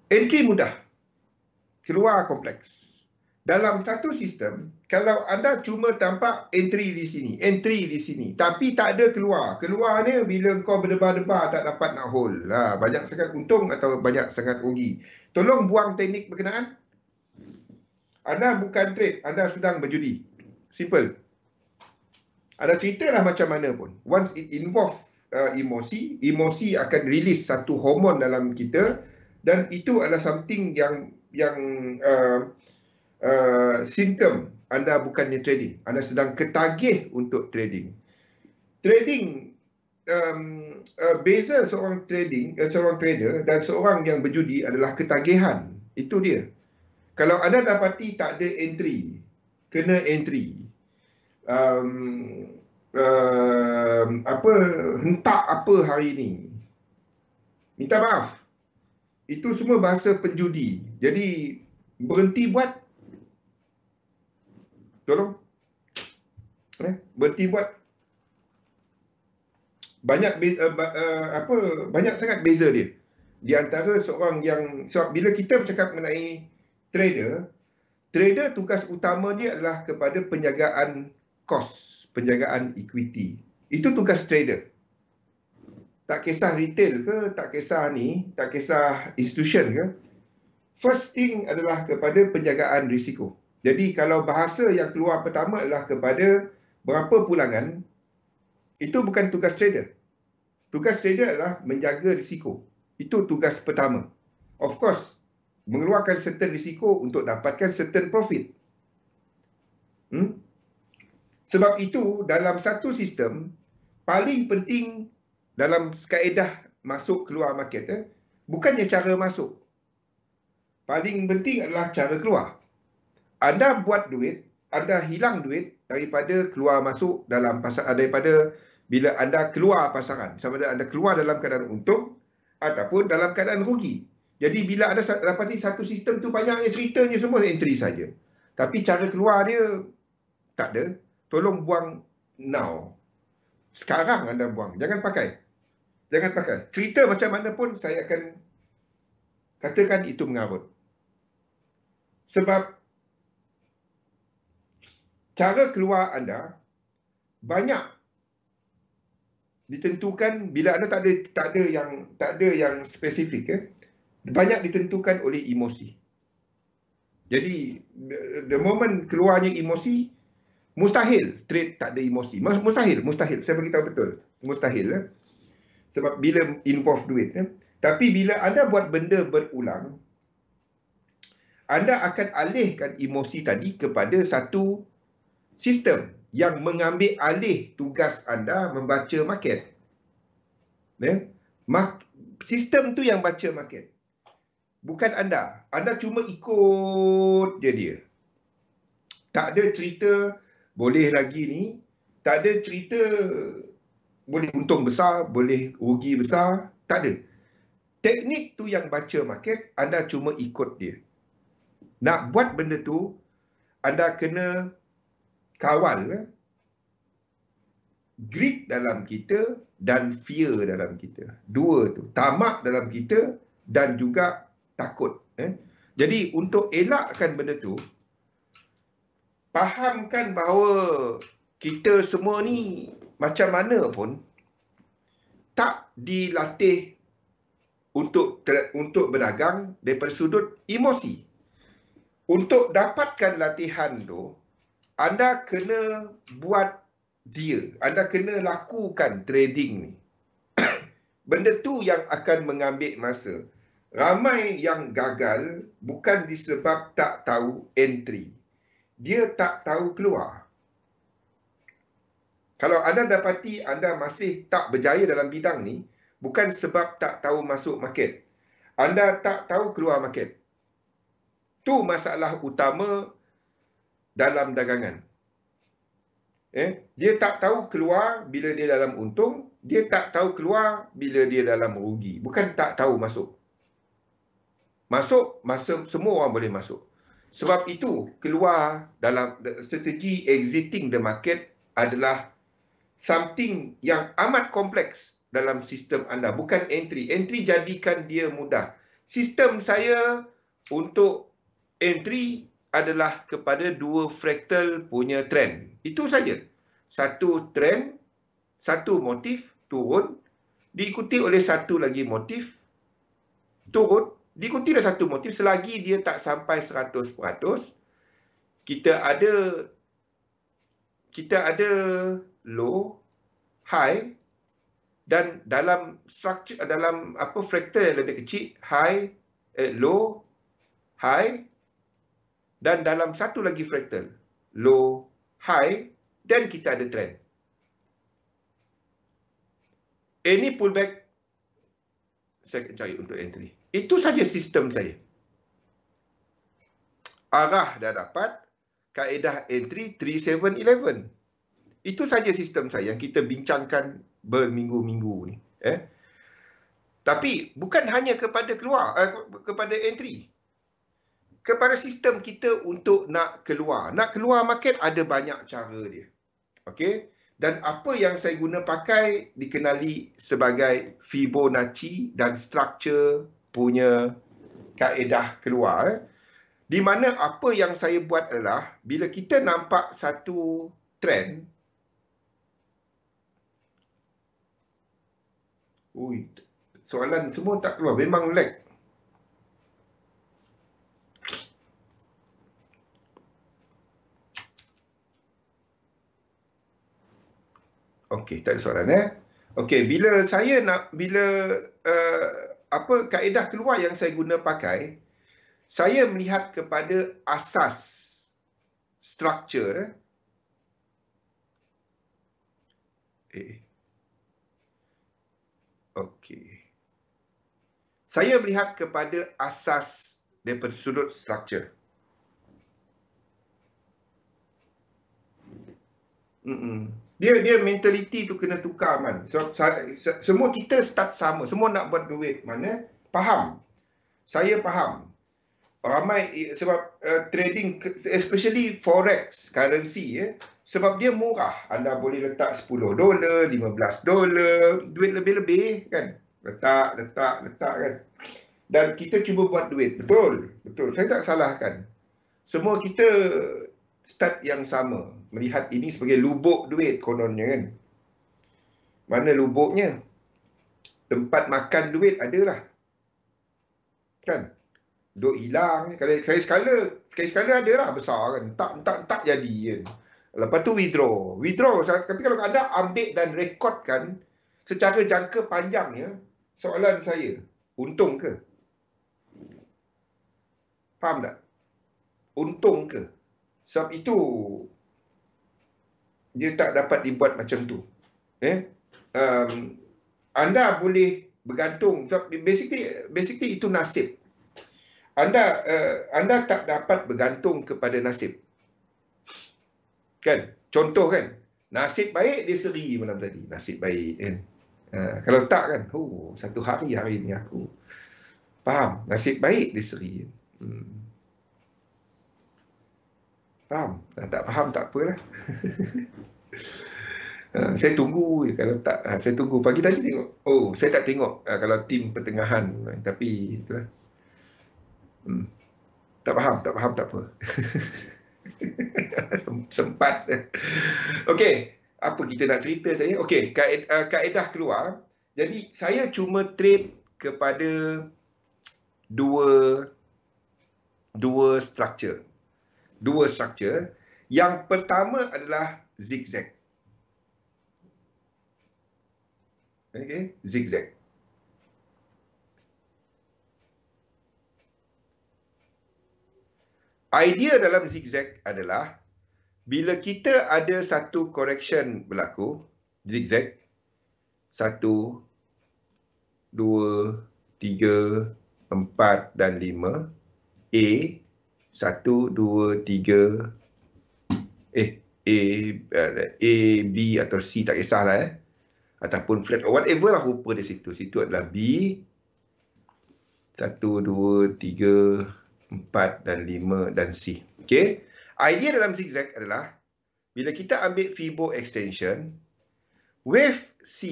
Entry mudah, keluar kompleks. Dalam satu sistem, kalau anda cuma tampak entry di sini, tapi tak ada keluar. Keluarnya bila kau berdebar-debar tak dapat nak hold. Banyak sangat untung atau banyak sangat rugi. Tolong buang teknik berkenaan. Anda bukan trade, anda sedang berjudi. Simple. Anda ceritalah macam mana pun. Once it involve emosi akan release satu hormon dalam kita, dan itu adalah something yang simptom anda bukannya trading. Anda sedang ketagih untuk trading. Trading, beza seorang trader dan seorang yang berjudi adalah ketagihan. Itu dia. Kalau anda dapati tak ada entry, kena entry. Hentak apa hari ni? Minta maaf. Itu semua bahasa penjudi. Jadi berhenti buat. Tolong. Berhenti buat. Banyak sangat beza dia di antara seorang yang, sebab bila kita bercakap mengenai trader tugas utama dia adalah kepada penjagaan kos, penjagaan equity. Itu tugas trader. Tak kisah retail ke, tak kisah institution ke, first thing adalah kepada penjagaan risiko. Jadi kalau bahasa yang keluar pertama adalah kepada berapa pulangan, itu bukan tugas trader. Tugas trader adalah menjaga risiko. Itu tugas pertama. Of course, mengeluarkan certain risiko untuk dapatkan certain profit. Sebab itu, dalam satu sistem, paling penting dalam kaedah masuk keluar market, bukannya cara masuk. Paling penting adalah cara keluar. Anda buat duit, anda hilang duit daripada keluar masuk dalam pasar, daripada bila anda keluar pasaran, sama ada anda keluar dalam keadaan untung ataupun dalam keadaan rugi. Jadi bila anda dapati satu sistem tu banyaknya ceritanya semua entry saja, tapi cara keluar dia tak ada. Tolong buang now. Sekarang anda buang. Jangan pakai. Cerita macam mana pun saya akan katakan itu mengarut. Sebab cara keluar anda banyak ditentukan bila anda tak ada yang spesifik, banyak ditentukan oleh emosi. Jadi the moment keluarnya emosi, mustahil trade tak ada emosi. Mustahil. Saya beritahu betul. Mustahil. Sebab bila involve duit. Tapi bila anda buat benda berulang, anda akan alihkan emosi tadi kepada satu sistem yang mengambil alih tugas anda membaca market. Sistem tu yang baca market. Bukan anda. Anda cuma ikut je dia. Tak ada cerita boleh lagi ni. Tak ada cerita boleh untung besar, boleh rugi besar. Tak ada. Teknik tu yang baca market, anda cuma ikut dia. Nak buat benda tu, anda kena kawal greed dalam kita dan fear dalam kita. Dua tu. Tamak dalam kita dan juga takut. Jadi untuk elakkan benda tu, fahamkan bahawa kita semua ni macam mana pun tak dilatih untuk berdagang daripada sudut emosi. Untuk dapatkan latihan tu, anda kena buat dia. Anda kena lakukan trading ni. Benda tu yang akan mengambil masa. Ramai yang gagal bukan disebab tak tahu entry. Dia tak tahu keluar. Kalau anda dapati anda masih tak berjaya dalam bidang ni, bukan sebab tak tahu masuk market. Anda tak tahu keluar market. Tu masalah utama dalam dagangan. Dia tak tahu keluar bila dia dalam untung, dia tak tahu keluar bila dia dalam rugi. Bukan tak tahu masuk. Masuk, semua orang boleh masuk. Sebab itu, keluar dalam strategi exiting the market adalah something yang amat kompleks dalam sistem anda. Bukan entry. Entry jadikan dia mudah. sistem saya untuk entry adalah kepada dua fraktal punya trend. Itu saja. Satu trend, satu motif turun, diikuti oleh satu lagi motif turun, diikuti oleh satu motif. Selagi dia tak sampai 100%, kita ada low, high, dan dalam structure, dalam fraktal yang lebih kecil, high, low, high, dan dalam satu lagi fraktal, low, high, dan kita ada trend. Any pullback, saya akan cari untuk entry. Itu saja sistem saya. Arah dah dapat, kaedah entry 3711. Itu saja sistem saya yang kita bincangkan berminggu-minggu ni. Tapi bukan hanya kepada kepada entry. Kepada sistem kita untuk nak keluar. Nak keluar market ada banyak cara dia. Okey? Dan apa yang saya guna pakai dikenali sebagai Fibonacci dan structure punya kaedah keluar. Di mana apa yang saya buat adalah bila kita nampak satu trend, soalan semua tak keluar, memang lag. Okey, tak ada soalan Okey, bila kaedah keluar yang saya guna pakai, saya melihat kepada asas structure. Okey. Saya melihat kepada asas daripada sudut structure. Dia mentaliti tu kena tukar, Man. So, semua kita start sama. Semua nak buat duit. Mana? Faham. Saya faham. Ramai sebab trading, especially forex, currency, sebab dia murah. Anda boleh letak $10, $15, duit lebih-lebih kan. Letak kan. Dan kita cuba buat duit. Betul. Saya tak salahkan. Semua kita start yang sama. Melihat ini sebagai lubuk duit kononnya kan. Mana lubuknya? Tempat makan duit adalah. Kan? Duk hilang. Sekali-sekala adalah besar kan. Tak jadi kan. Lepas tu withdraw. Tapi kalau anda ambil dan rekodkan secara jangka panjangnya, soalan saya, untung ke? Faham tak? Untung ke? Sebab itu dia tak dapat dibuat macam tu. Anda boleh bergantung. So, basically itu nasib. Anda tak dapat bergantung kepada nasib. Kan? Contoh kan? Nasib baik dia seri malam tadi. Nasib baik kan? Kalau tak kan? Satu hari ni aku faham. Nasib baik dia seri. Faham? Tak faham tak apalah. Saya tunggu kalau tak. Saya tunggu pagi tadi tengok. Saya tak tengok kalau tim pertengahan. Tapi itulah. Tak faham tak apa. Sempat. Okey, apa kita nak cerita tadi? Okey, kaedah keluar. Jadi saya cuma trade kepada dua structure. Yang pertama adalah zigzag. Okey, zigzag. Idea dalam zigzag adalah bila kita ada satu correction berlaku, zigzag, 1, 2, 3, 4 dan 5, A, 1, 2, 3, A, B atau C tak kisahlah ataupun flat or whatever lah rupa di situ. Situ adalah B, 1, 2, 3, 4 dan 5 dan C. Okey. Idea dalam zigzag adalah bila kita ambil Fibo extension, wave C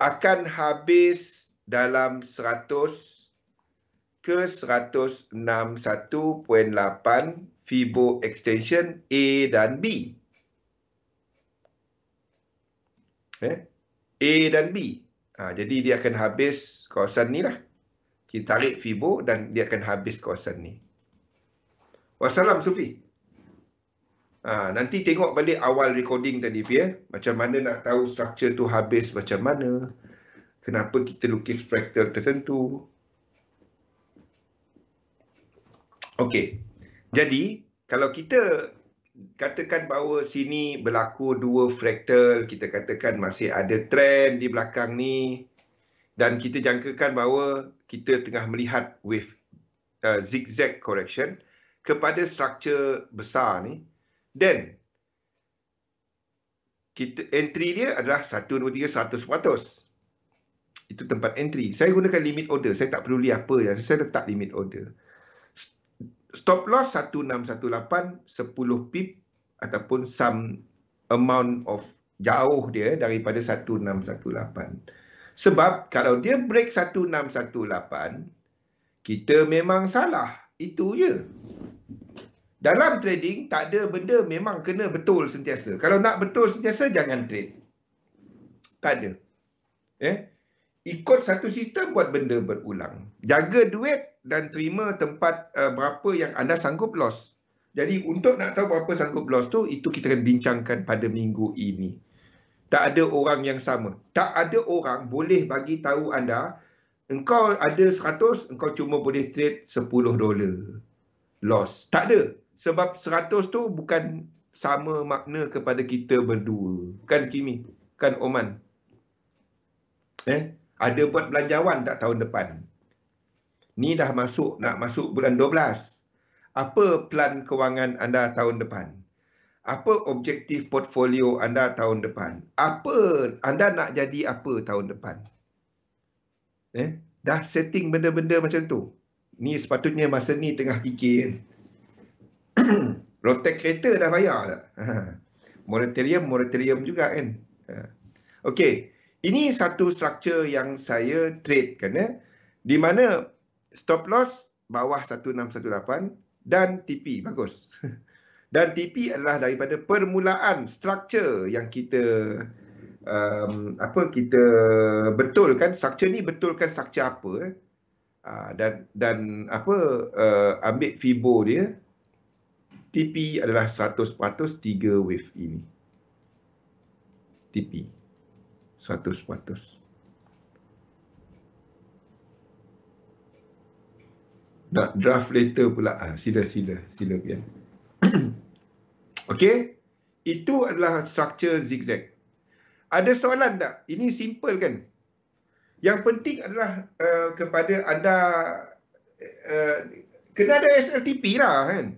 akan habis dalam 100 ke 161.8 Fibo extension A dan B. A dan B. Jadi dia akan habis kawasan ni lah. Kita tarik Fibo dan dia akan habis kawasan ni. Wassalam Sufi. Nanti tengok balik awal recording tadi, ya. Macam mana nak tahu struktur tu habis macam mana. Kenapa kita lukis fractal tertentu. Okey. Jadi, kalau kita katakan bahawa sini berlaku dua fractal, kita katakan masih ada trend di belakang ni, dan kita jangkakan bahawa kita tengah melihat wave zigzag correction kepada struktur besar ni, dan kita entry dia adalah 1, 2, 3, 100%. Itu tempat entry. Saya gunakan limit order. Saya tak peduli apa ya. Saya letak limit order. Stop loss 1618, 10 pip ataupun some amount of jauh dia daripada 1618. Sebab kalau dia break 1618, kita memang salah. Itu je. Dalam trading, tak ada benda memang kena betul sentiasa. Kalau nak betul sentiasa, jangan trade. Tak ada. Ikut satu sistem, buat benda berulang. Jaga duit dan terima tempat berapa yang anda sanggup loss. Jadi, untuk nak tahu berapa sanggup loss tu, itu kita akan bincangkan pada minggu ini. Tak ada orang yang sama. Tak ada orang boleh bagi tahu anda, engkau ada 100, engkau cuma boleh trade $10 loss. Tak ada. Sebab 100 tu bukan sama makna kepada kita berdua. Kan Kimi? Kan Oman? Ada buat belanjawan tak tahun depan? Ni dah nak masuk bulan 12. Apa plan kewangan anda tahun depan? Apa objektif portfolio anda tahun depan? Apa anda nak jadi apa tahun depan? Dah setting benda-benda macam tu. Ni sepatutnya masa ni tengah fikir. Rotek kereta dah bayar tak? Moratorium juga kan? Okey. Ini satu struktur yang saya trade kan, di mana stop loss bawah 1618 dan TP bagus. Dan TP adalah daripada permulaan struktur yang kita kita betulkan. Struktur ni betulkan struktur apa? Dan ambil Fibo dia. TP adalah 100% 3 wave ini. TP 100%. Nak draft later pula. Sila Bian. Okey. Itu adalah struktur zigzag. Ada soalan tak? Ini simple kan? Yang penting adalah kepada anda kena ada SLTP lah kan?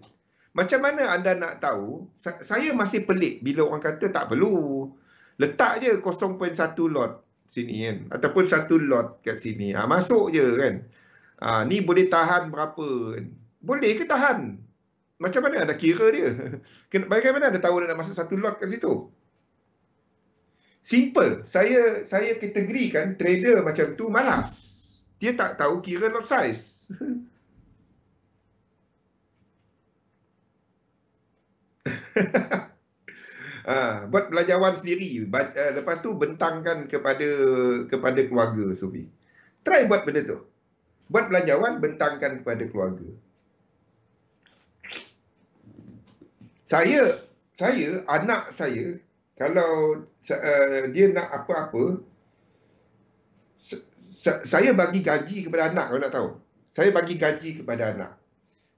Macam mana anda nak tahu? Saya masih pelik bila orang kata tak perlu. Letak je 0.1 lot sini kan. Ataupun 1 lot kat sini. Masuk je kan. Ni boleh tahan berapa? Boleh ke tahan? Macam mana anda kira dia? Bagaimana anda tahu dia nak masuk 1 lot kat situ? Simple. Saya kategorikan trader macam tu malas. Dia tak tahu kira lot size. Buat belanjawan sendiri. Lepas tu bentangkan kepada keluarga, Sufi. Try buat benda tu. Buat belanjawan, bentangkan kepada keluarga. Anak saya, kalau dia nak apa-apa, saya bagi gaji kepada anak, kalau nak tahu. Saya bagi gaji kepada anak.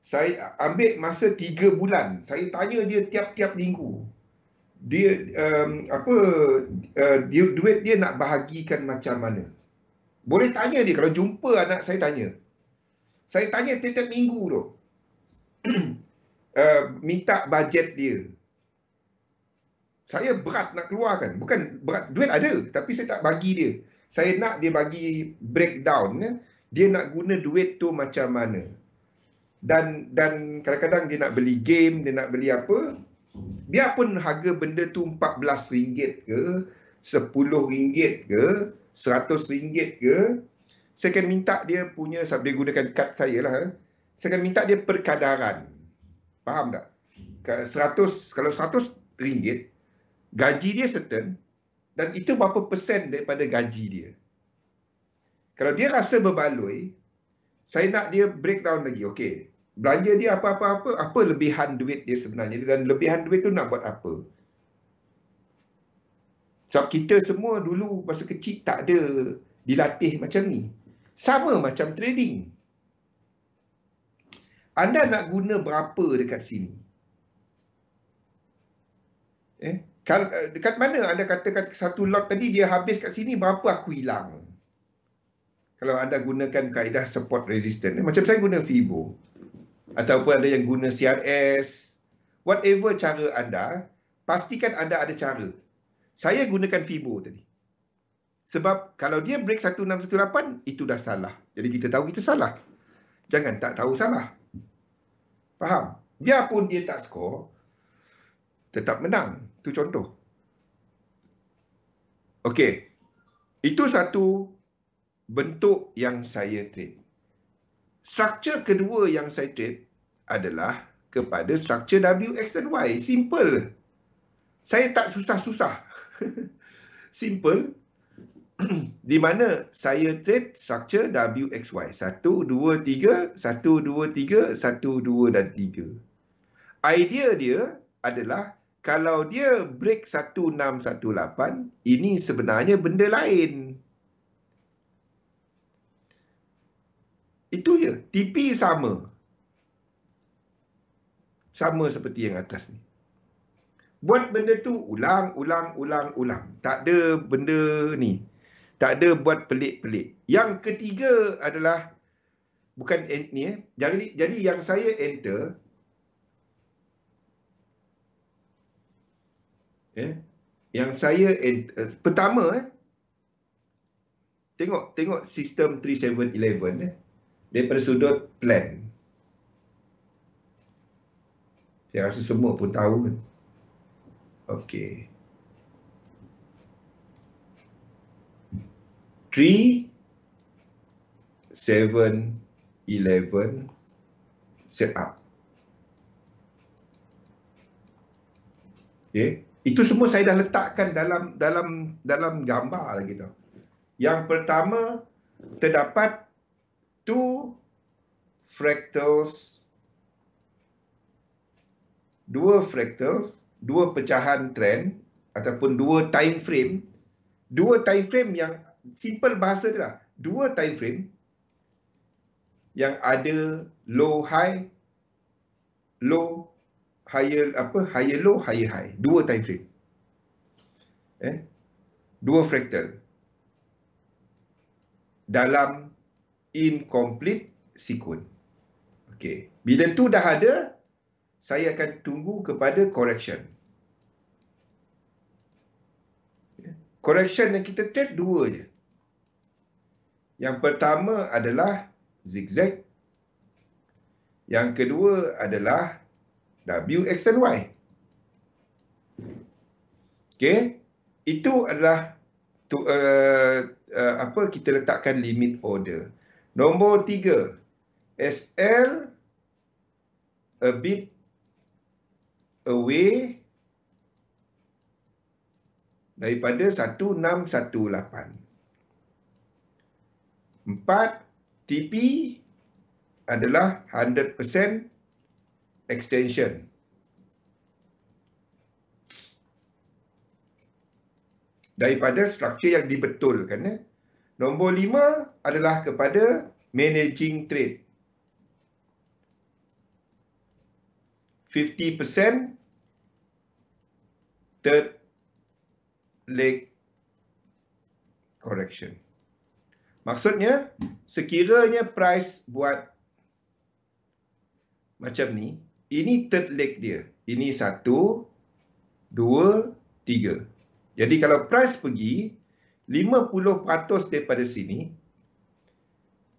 Saya ambil masa 3 bulan. Saya tanya dia tiap-tiap minggu. Dia duit dia nak bahagikan macam mana. Boleh tanya dia. Kalau jumpa anak saya tanya. Saya tanya tiap-tiap minggu tu. Minta bajet dia. Saya berat nak keluarkan. Bukan berat, duit ada, tapi saya tak bagi dia. Saya nak dia bagi breakdown. Dia nak guna duit tu macam mana. Dan kadang-kadang dia nak beli game, dia nak beli apa. Biarpun harga benda tu RM14 ke, RM10 ke, RM100 ke, saya akan minta dia punya, dia gunakan kad saya lah. Saya akan minta dia perkadaran. Faham tak? 100, kalau RM100, gaji dia certain, dan itu berapa persen daripada gaji dia. Kalau dia rasa berbaloi, saya nak dia breakdown lagi. Okey, belanja dia apa-apa-apa, apa lebihan duit dia sebenarnya, dan lebihan duit tu nak buat apa. Sebab kita semua dulu masa kecil tak ada dilatih macam ni. Sama macam trading. Anda nak guna berapa dekat sini? Dekat mana anda katakan satu lot tadi dia habis kat sini, berapa aku hilang? Kalau anda gunakan kaedah support resistance, macam saya guna FIBO, ataupun ada yang guna CRS, whatever cara anda, pastikan anda ada cara. Saya gunakan FIBO tadi. Sebab kalau dia break 1618, itu dah salah. Jadi kita tahu kita salah. Jangan tak tahu salah. Faham? Biarpun dia tak skor, tetap menang. Itu contoh. Okey. Itu satu bentuk yang saya trade. Struktur kedua yang saya trade adalah kepada struktur W, X dan Y. Simple. Saya tak susah-susah. Simple. Di mana saya trade struktur W, X, Y. 1, 2, 3, 1, 2, 3, 1, 2 dan 3. Idea dia adalah kalau dia break 1618, ini sebenarnya benda lain. Itu je. TP sama. Sama seperti yang atas ni. Buat benda tu ulang. Tak ada benda ni. Tak ada buat pelik-pelik. Yang ketiga adalah bukan ni. Jadi yang saya enter, yang saya enter, pertama tengok sistem 3711 daripada sudut plan. Saya rasa semua pun tahu kan. Okey. 3711 setup. Okey. Itu semua saya dah letakkan dalam gambar lagi tau. Yang pertama, terdapat 2 fractals, 2 pecahan trend ataupun 2 time frame. 2 time frame yang simple bahasa dia lah. 2 time frame yang ada low high, low higher low, higher high. 2 time frame. 2 fractal dalam incomplete sequence. Okey. Bila tu dah ada, saya akan tunggu kepada correction. Correction yang kita trade 2 je. Yang pertama adalah zigzag. Yang kedua adalah W, X dan Y. Okey. Itu adalah kita letakkan limit order. Nombor 3, SL a bit away daripada 1618. 4, TP adalah 100% extension. Daripada struktur yang dibetulkan. Nombor 5 adalah kepada managing trade. 50% third leg correction. Maksudnya, sekiranya price buat macam ni, ini third leg dia. Ini 1, 2, 3. Jadi kalau price pergi 50% daripada sini,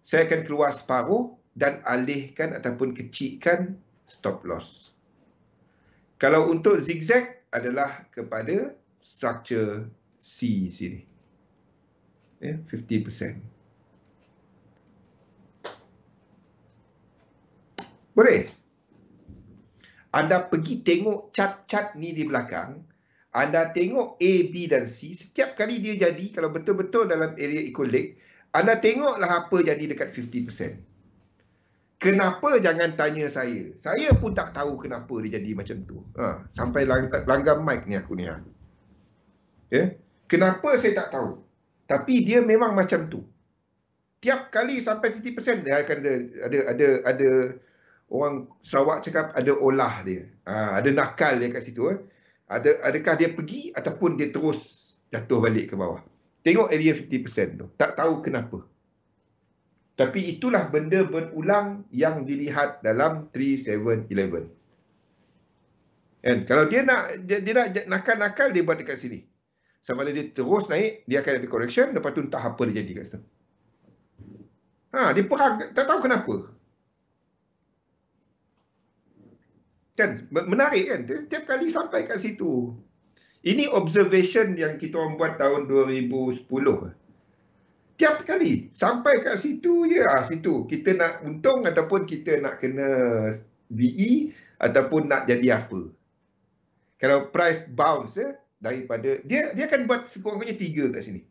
saya akan keluar separuh dan alihkan ataupun kecilkan stop loss. Kalau untuk zigzag adalah kepada struktur C sini. 50%. Boleh? Anda pergi tengok cat-cat ni di belakang, Anda tengok A, B dan C, setiap kali dia jadi, kalau betul-betul dalam area equal leg, Anda tengoklah apa jadi dekat 50%. Kenapa jangan tanya saya? Saya pun tak tahu kenapa dia jadi macam tu. Sampai langgam mic ni aku ni. Kenapa saya tak tahu? Tapi dia memang macam tu. Tiap kali sampai 50% dia akan ada orang Sarawak cakap ada olah dia. Ada nakal dia kat situ. Adakah dia pergi ataupun dia terus jatuh balik ke bawah. Tengok area 50% tu. Tak tahu kenapa. Tapi itulah benda berulang yang dilihat dalam 3711. Kan? Kalau dia nak nakal-nakal, dia buat dekat sini. Sama ada dia terus naik, dia akan ada correction, lepas tu entah apa dia jadi kat situ. Dia perang, tak tahu kenapa. Kan? Menarik kan? Tiap kali sampai kat situ. Ini observation yang kita orang buat tahun 2010. Tiap kali sampai kat situ je. Situ. Kita nak untung ataupun kita nak kena VE ataupun nak jadi apa. Kalau price bounce daripada, dia akan buat sekurang-kurangnya 3 kat sini.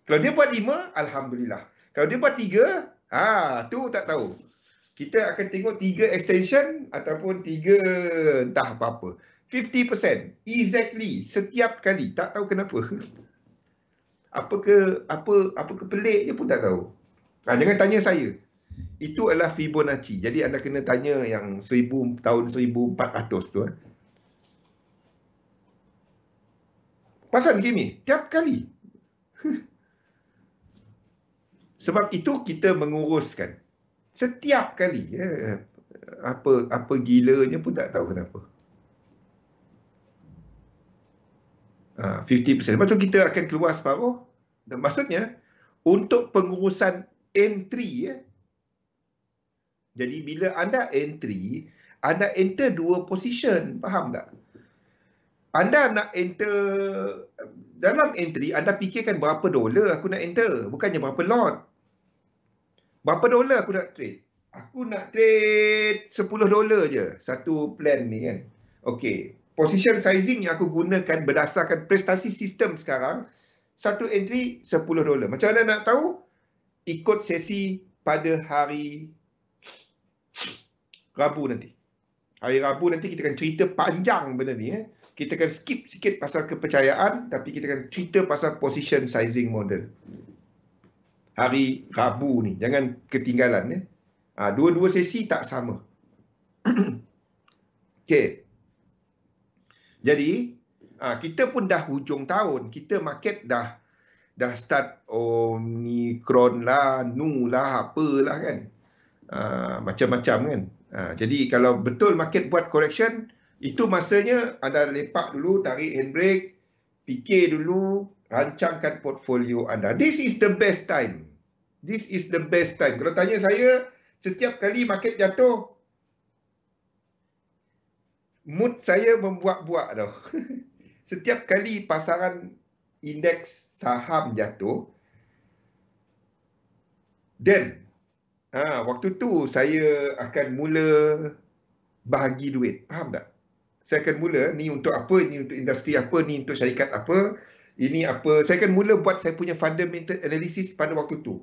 Kalau dia buat 5, Alhamdulillah. Kalau dia buat 3, tu tak tahu. Kita akan tengok 3 extension ataupun 3 entah apa-apa. 50%. Exactly. Setiap kali. Tak tahu kenapa. Apa ke pelik je pun tak tahu. Jangan tanya saya. Itu adalah Fibonacci. Jadi anda kena tanya yang tahun 1400 tu. Pasal gini, tiap kali. Sebab itu kita menguruskan. Setiap kali. Apa gilanya pun tak tahu kenapa. 50%. Lepas tu kita akan keluar separuh. Dan maksudnya, untuk pengurusan entry, jadi bila anda entry, anda enter 2 position. Faham tak? Anda nak enter, dalam entry, anda fikirkan berapa dolar aku nak enter. Bukannya berapa lot. Berapa dolar aku nak trade? Aku nak trade 10 dolar je. Satu plan ni kan. Okey. Position sizing yang aku gunakan berdasarkan prestasi sistem sekarang, satu entry 10 dolar. Macam mana nak tahu? Ikut sesi pada hari Rabu nanti. Hari Rabu nanti kita akan cerita panjang benda ni. Kita akan skip sikit pasal kepercayaan, tapi kita akan cerita pasal position sizing model. Hari Rabu ni. Jangan ketinggalan. Dua-dua sesi tak sama. Okey. Jadi, kita pun dah hujung tahun. Kita market dah start Omicron lah, Nu lah, apalah kan. Macam-macam kan. Jadi, kalau betul market buat correction, itu masanya anda lepak dulu, tarik handbrake, fikir dulu, rancangkan portfolio anda. This is the best time. This is the best time. Kalau tanya saya, setiap kali market jatuh, mood saya membuak-buak tau. Setiap kali pasaran indeks saham jatuh, then waktu tu saya akan mula bahagi duit. Faham tak? Saya akan mula, ni untuk apa, ni untuk industri apa, ni untuk syarikat apa, ini apa. Saya akan mula buat saya punya fundamental analysis pada waktu tu.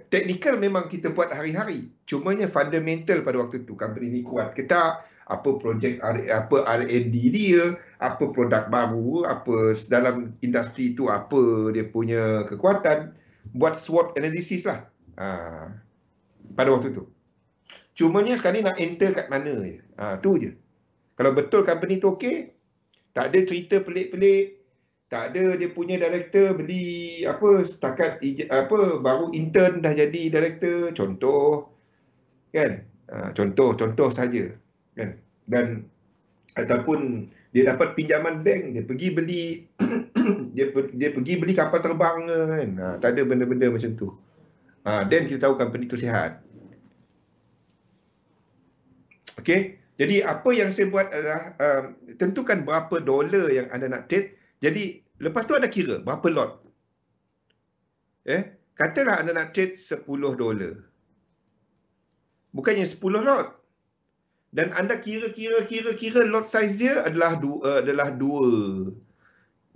Technical memang kita buat hari-hari. Cumanya fundamental pada waktu tu. Company ni kuat ke tak? Apa projek, apa R&D dia, apa produk baru, apa dalam industri tu, apa dia punya kekuatan. Buat SWOT analysis lah. Pada waktu tu. Cumanya sekali nak enter kat mana je. Tu je. Kalau betul company tu okey, tak ada cerita pelik-pelik, tak ada dia punya director beli apa setakat baru intern dah jadi director, contoh kan, contoh saja kan, dan ataupun dia dapat pinjaman bank, dia pergi beli dia pergi beli kapal terbang kan, tak ada benda-benda macam tu. Then kita tahu company tu sihat. Okey, jadi apa yang saya buat adalah tentukan berapa dolar yang anda nak trade. Jadi Lepas tu anda kira berapa lot. Katalah anda nak trade $10. Bukannya 10 lot. Dan anda kira lot size dia adalah 2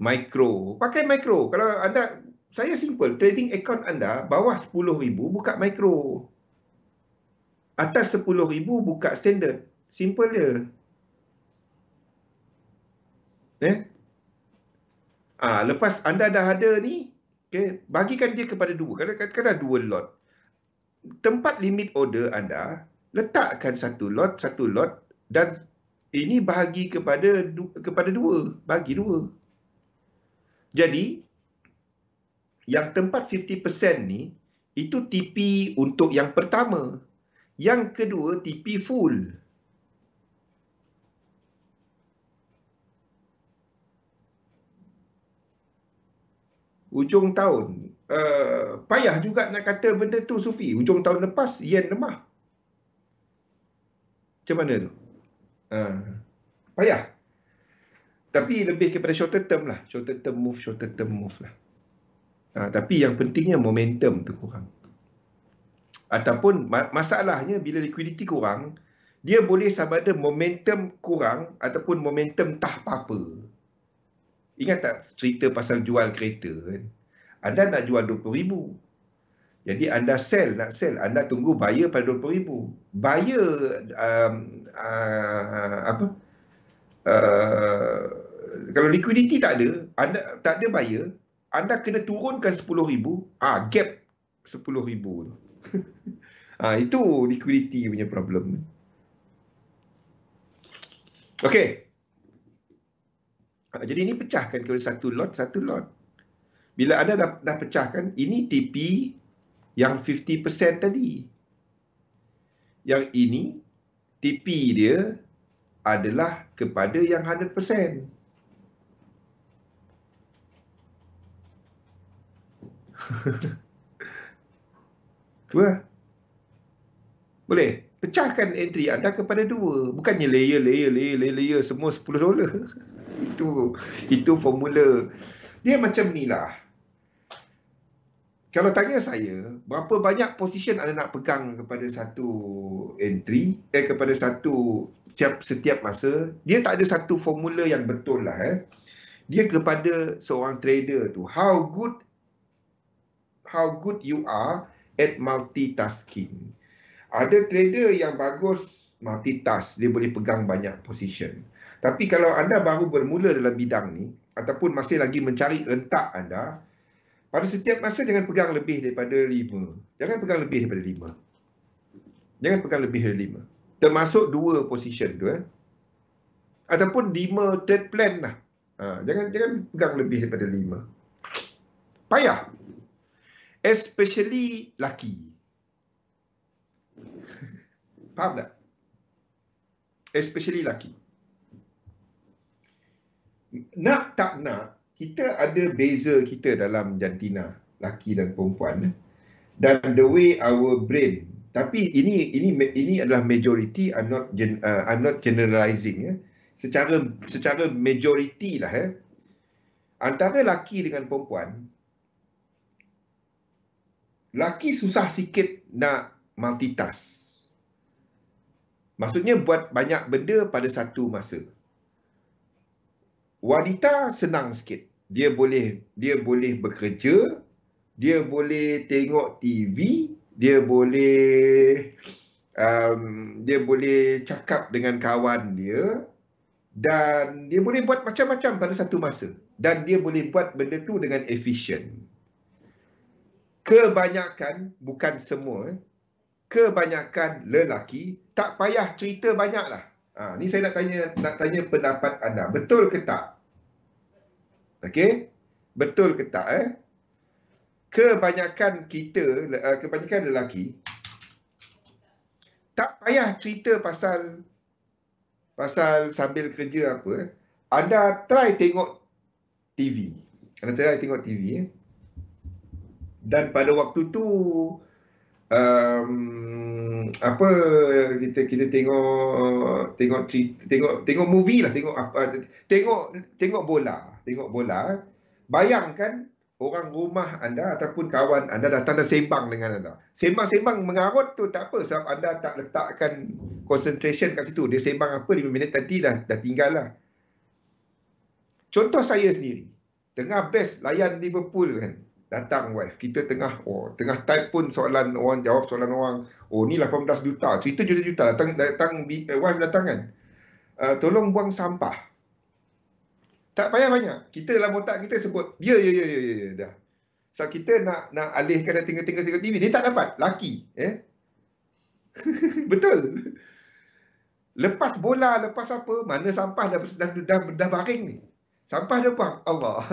micro. Pakai micro. Kalau anda, saya simple, trading account anda bawah 10,000 buka micro. Atas 10,000 buka standard. Simple je. Lepas anda dah ada ni, bagikan dia kepada 2. Kadang-kadang 2 lot. Tempat limit order anda, letakkan satu lot, dan ini bahagi kepada 2. Bagi 2. Jadi, yang tempat 50% ni, itu TP untuk yang pertama. Yang kedua, TP full. Ujung tahun, payah juga nak kata benda tu, Sufi. Ujung tahun lepas, yen lemah. Macam mana tu? Payah. Tapi lebih kepada shorter term lah. Shorter term move lah. Tapi yang pentingnya momentum tu kurang. Ataupun masalahnya bila liquidity kurang, dia boleh sama ada momentum kurang ataupun momentum tak apa-apa. Ingat tak cerita pasal jual kereta kan? Anda nak jual 20,000. Jadi anda nak sell, anda tunggu buyer pada 20,000. Buyer kalau liquidity tak ada, anda tak ada buyer, anda kena turunkan 10,000, gap 10,000 tu. Itu liquidity punya problem. Okey. Jadi ini pecahkan kepada satu lot. Bila anda dah pecahkan, ini TP yang 50% tadi. Yang ini TP dia adalah kepada yang 100%. Cuba. Boleh? Pecahkan entry anda kepada 2. Bukannya layer semua $10. Itu formula. Dia macam ni lah. Kalau tanya saya, berapa banyak position anda nak pegang kepada satu entry, kepada setiap masa, dia tak ada satu formula yang betul lah. Dia kepada seorang trader tu, how good you are at multitasking. Ada trader yang bagus multitask, dia boleh pegang banyak position. Tapi kalau anda baru bermula dalam bidang ni, ataupun masih lagi mencari rentak anda, pada setiap masa jangan pegang lebih daripada 5. Jangan pegang lebih daripada 5. Termasuk 2 position tu. Ataupun 5 trade plan lah. Jangan pegang lebih daripada 5. Payah. Especially laki. Faham tak? Especially laki. Nak tak nak, kita ada beza kita dalam jantina, laki dan perempuan, dan the way our brain. Tapi ini adalah majority. I'm not generalizing. Secara majority lah. Antara laki dengan perempuan, laki susah sikit nak multitask. Maksudnya buat banyak benda pada satu masa. Wanita senang sikit. Dia boleh bekerja, dia boleh tengok TV, dia boleh cakap dengan kawan dia, dan dia boleh buat macam-macam pada satu masa, dan dia boleh buat benda tu dengan efisien. Kebanyakan, bukan semua, kebanyakan lelaki tak payah cerita banyak lah. Ni saya nak tanya pendapat anda. Betul ke tak? Okey? Betul ke tak? Kebanyakan lelaki tak payah cerita pasal sambil kerja apa. Anda try tengok TV. Dan pada waktu tu kita tengok movie lah, tengok bola. Bayangkan orang rumah anda ataupun kawan anda datang dan sembang dengan anda. Sembang-sembang mengarut tu tak apa sebab anda tak letakkan concentration kat situ. Dia sembang apa 5 minit nanti dah tinggal lah. Contoh saya sendiri. Tengah best layan Liverpool kan. Datang wife. Kita tengah type pun soalan orang, jawab soalan orang. Oh ni 18 juta. Cerita juta-juta. Datang wife datang kan. Tolong buang sampah. Tak payah banyak. Kita dalam otak kita sebut, ya, dah. So kita nak alihkan dan tengok TV. Dia tak dapat. Laki. Betul. Lepas bola, lepas apa, mana sampah dah baring ni. Sampah dah buang. Allah.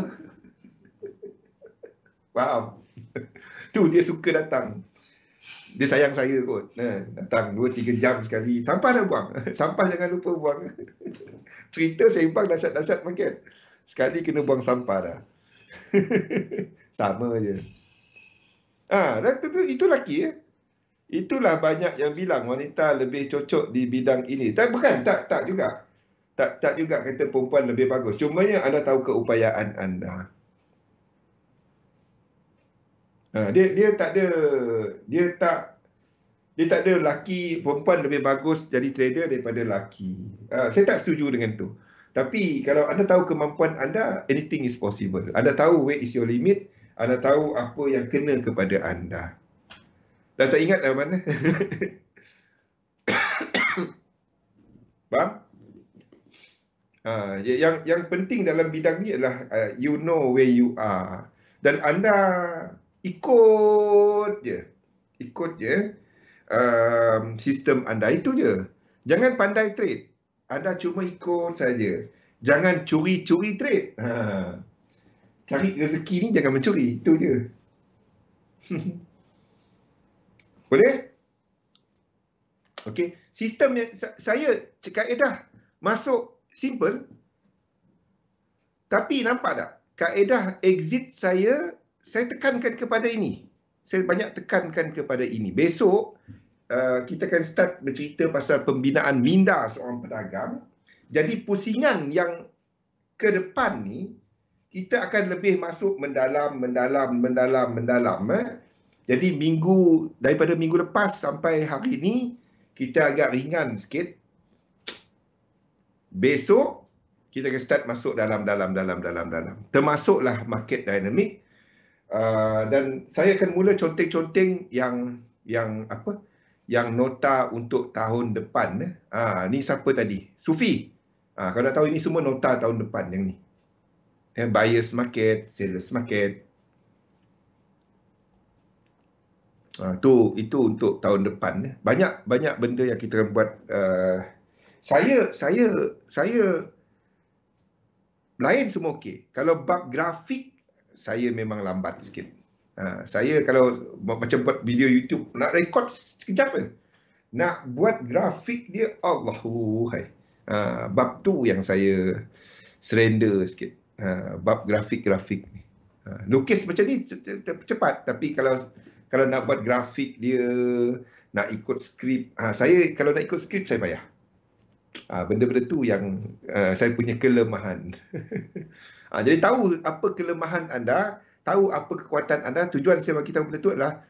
Faham? Tu dia suka datang. Dia sayang saya kot. Datang 2-3 jam sekali. Sampah dah buang. Sampah jangan lupa buang. Cerita sembang dahsyat-dahsyat makin. Sekali kena buang sampah dah. Sama je. Itu lelaki. Itulah banyak yang bilang wanita lebih cocok di bidang ini. Tak juga. Tak juga kata perempuan lebih bagus. Cumanya anda tahu keupayaan anda. Dia tak ada lelaki perempuan lebih bagus jadi trader daripada lelaki. Saya tak setuju dengan tu. Tapi kalau anda tahu kemampuan anda, anything is possible. Anda tahu where is your limit, anda tahu apa yang kena kepada anda. Dah tak ingat dah mana? Faham? Yang penting dalam bidang ni adalah you know where you are. Dan anda ikut je sistem anda, itu je. Jangan pandai trade, anda cuma ikut saja. Jangan curi-curi trade. Cari rezeki ni jangan mencuri, itu je. Boleh? Okey, sistem yang saya kaedah masuk simple. Tapi nampak tak? Kaedah exit saya tekankan kepada ini. Saya banyak tekankan kepada ini. Besok kita akan start bercerita pasal pembinaan minda seorang pedagang. Jadi pusingan yang ke depan ni kita akan lebih masuk mendalam. Jadi daripada minggu lepas sampai hari ini kita agak ringan sikit. Besok kita akan start masuk dalam. Termasuklah market dynamic. Dan saya akan mula conteng-conteng yang nota untuk tahun depan. Ni siapa tadi? Sufi. Kalau dah tahu ini semua nota tahun depan yang ni. Buyers market, sellers market. Itu untuk tahun depan. Banyak benda yang kita akan buat. Saya lain semua okey. Kalau bab grafik saya memang lambat sikit. Saya kalau macam buat video YouTube nak rekod sekejap je. Nak buat grafik dia Allahuhai. Bab tu yang saya surrender sikit. Bab grafik ni. Lukis macam ni cepat, tapi kalau nak buat grafik dia, nak ikut skrip, saya kalau nak ikut skrip saya payah. Benda-benda tu yang saya punya kelemahan. Jadi tahu apa kelemahan anda, tahu apa kekuatan anda. Tujuan saya bagi tahu benda tu adalah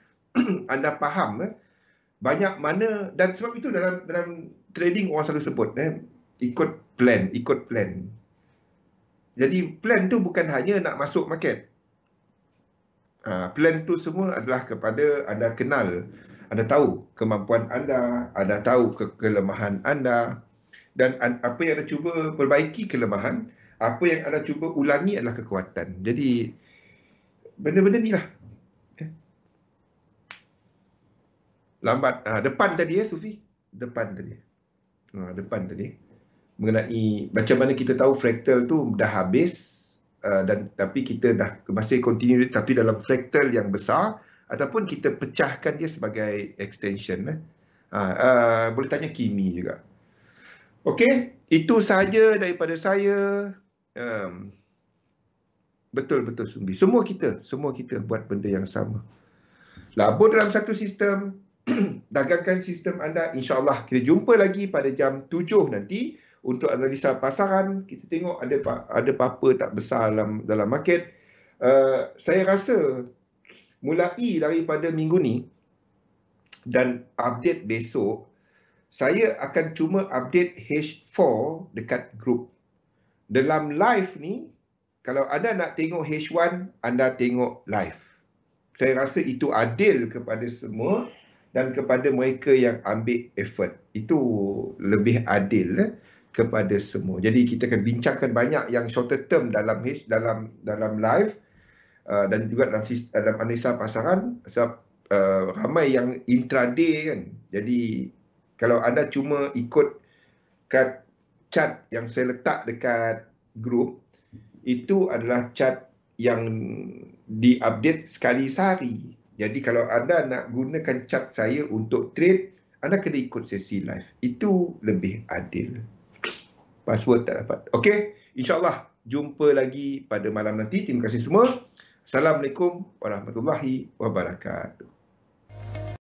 anda faham banyak mana, dan sebab itu dalam trading orang selalu sebut ikut plan. Jadi plan tu bukan hanya nak masuk market. Plan tu semua adalah kepada anda kenal, anda tahu kemampuan anda tahu kelemahan anda, dan apa yang anda cuba perbaiki kelemahan, apa yang anda cuba ulangi adalah kekuatan. Jadi benda-benda ni lah. Lambat. Depan tadi Sufi. Depan tadi. Mengenai macam mana kita tahu fractal tu dah habis, tapi kita dah masih continue, tapi dalam fractal yang besar, ataupun kita pecahkan dia sebagai extension. Boleh tanya Kimi juga. Okey, itu sahaja daripada saya. Betul Sumbi. Semua kita buat benda yang sama. Labur dalam satu sistem, dagangkan sistem anda. InsyaAllah kita jumpa lagi pada jam 7 nanti untuk analisa pasaran. Kita tengok ada apa-apa tak besar dalam market. Saya rasa mulai daripada minggu ni dan update besok, saya akan cuma update H4 dekat grup. Dalam live ni, kalau anda nak tengok H1, anda tengok live. Saya rasa itu adil kepada semua dan kepada mereka yang ambil effort. Itu lebih adil kepada semua. Jadi kita akan bincangkan banyak yang shorter term dalam live dan juga dalam analisa pasaran, sebab ramai yang intraday kan. Jadi kalau anda cuma ikut kat chart yang saya letak dekat grup, itu adalah chart yang diupdate sekali sehari. Jadi kalau anda nak gunakan chart saya untuk trade, anda kena ikut sesi live. Itu lebih adil. Password tak dapat. Okey, insyaAllah jumpa lagi pada malam nanti. Terima kasih semua. Assalamualaikum warahmatullahi wabarakatuh.